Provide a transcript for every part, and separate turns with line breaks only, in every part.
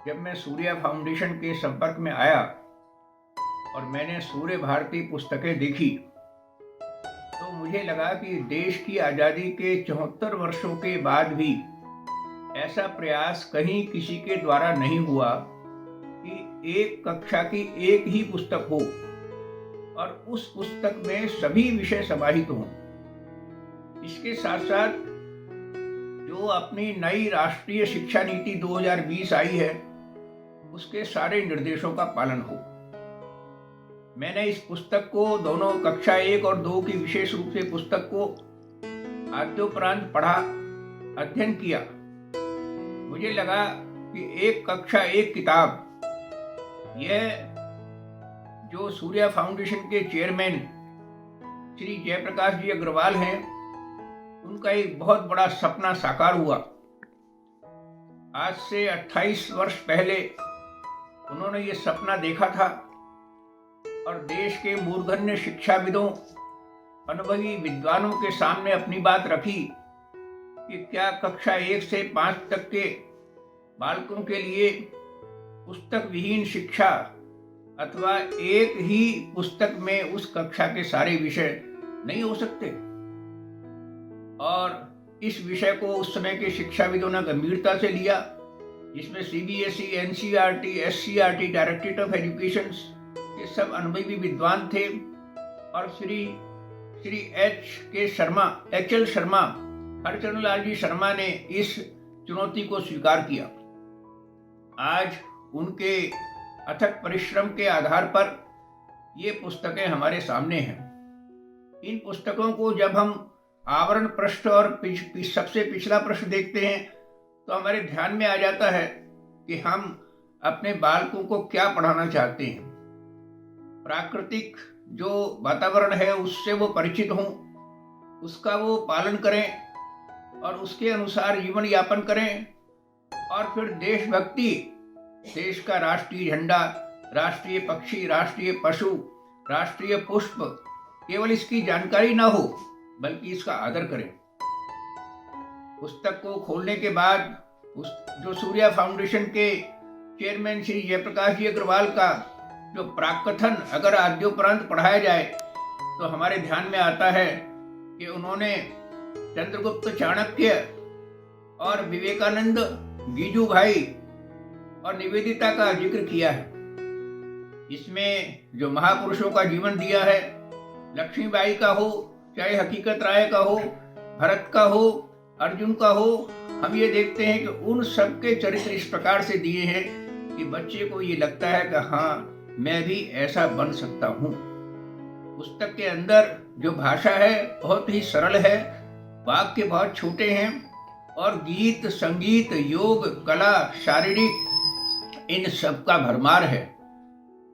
जब मैं सूर्या फाउंडेशन के संपर्क में आया और मैंने सूर्य भारती पुस्तकें देखी तो मुझे लगा कि देश की आज़ादी के 74 वर्षों के बाद भी ऐसा प्रयास कहीं किसी के द्वारा नहीं हुआ कि एक कक्षा की एक ही पुस्तक हो और उस पुस्तक में सभी विषय समाहित हों। इसके साथ साथ जो अपनी नई राष्ट्रीय शिक्षा नीति 2020 आई है उसके सारे निर्देशों का पालन हो। मैंने इस पुस्तक को दोनों कक्षा 1 और 2 की विशेष रूप से पुस्तक को आद्योपरांत पढ़ा, अध्ययन किया। मुझे लगा कि एक कक्षा 1 किताब, यह जो सूर्या फाउंडेशन के चेयरमैन श्री जयप्रकाश जी अग्रवाल हैं, उनका एक बहुत बड़ा सपना साकार हुआ। आज से 28 वर्ष पहले उन्होंने ये सपना देखा था और देश के मूर्धन्य शिक्षाविदों, अनुभवी विद्वानों के सामने अपनी बात रखी कि क्या कक्षा 1 से 5 तक के बालकों के लिए पुस्तक विहीन शिक्षा अथवा एक ही पुस्तक में उस कक्षा के सारे विषय नहीं हो सकते। और इस विषय को उस समय के शिक्षाविदों ने गंभीरता से लिया, जिसमें CBSE, NCERT, SCERT, directorate of education के सब अनुभवी विद्वान थे और श्री एच एल शर्मा, हरचंद्र लाल जी शर्मा ने इस चुनौती को स्वीकार किया। आज उनके अथक परिश्रम के आधार पर ये पुस्तकें हमारे सामने हैं। इन पुस्तकों को जब हम आवरण पृष्ठ और सबसे पिछला पृष्ठ देखते हैं तो हमारे ध्यान में आ जाता है कि हम अपने बालकों को क्या पढ़ाना चाहते हैं। प्राकृतिक जो वातावरण है उससे वो परिचित हों, उसका वो पालन करें और उसके अनुसार जीवन यापन करें। और फिर देशभक्ति, देश का राष्ट्रीय झंडा, राष्ट्रीय पक्षी, राष्ट्रीय पशु, राष्ट्रीय पुष्प, केवल इसकी जानकारी ना हो बल्कि इसका आदर करें। पुस्तक को खोलने के बाद जो सूर्या फाउंडेशन के चेयरमैन श्री जयप्रकाश जी अग्रवाल का जो प्राकथन अगर आद्योपरांत पढ़ाया जाए तो हमारे ध्यान में आता है कि उन्होंने चंद्रगुप्त चाणक्य और विवेकानंद, गीजू भाई और निवेदिता का जिक्र किया है। इसमें जो महापुरुषों का जीवन दिया है, लक्ष्मीबाई का हो, चाहे हकीकत राय का हो, भरत का हो, अर्जुन का हो, हम ये देखते हैं कि उन सबके चरित्र इस प्रकार से दिए हैं कि बच्चे को ये लगता है कि हाँ, मैं भी ऐसा बन सकता हूँ। पुस्तक के अंदर जो भाषा है बहुत ही सरल है, वाक्य बहुत छोटे हैं और गीत, संगीत, योग, कला, शारीरिक, इन सब का भरमार है।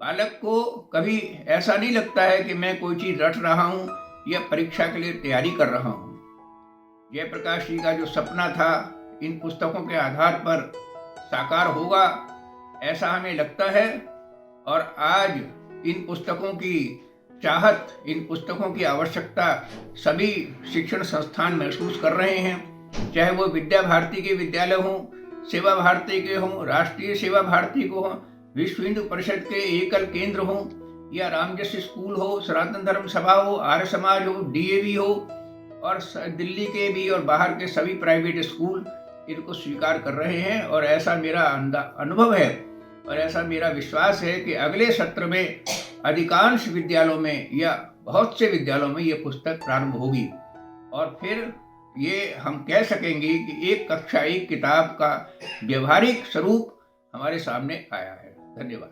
बालक को कभी ऐसा नहीं लगता है कि मैं कोई चीज रट रहा हूँ या परीक्षा के लिए तैयारी कर रहा हूँ। जयप्रकाश जी का जो सपना था इन पुस्तकों के आधार पर साकार होगा, ऐसा हमें लगता है। और आज इन पुस्तकों की चाहत, इन पुस्तकों की आवश्यकता सभी शिक्षण संस्थान महसूस कर रहे हैं, चाहे वो विद्या भारती के विद्यालय हों, सेवा भारती के हों, राष्ट्रीय सेवा भारती को हों, विश्व हिंदू परिषद के एकल केंद्र हों या रामजस स्कूल हो, सनातन धर्म सभा हो, आर्य समाज हो, डीएवी हो और दिल्ली के भी और बाहर के सभी प्राइवेट स्कूल इनको स्वीकार कर रहे हैं। और ऐसा मेरा अनुभव है और ऐसा मेरा विश्वास है कि अगले सत्र में अधिकांश विद्यालयों में या बहुत से विद्यालयों में ये पुस्तक प्रारंभ होगी और फिर ये हम कह सकेंगे कि एक कक्षा 1 किताब का व्यवहारिक स्वरूप हमारे सामने आया है। धन्यवाद।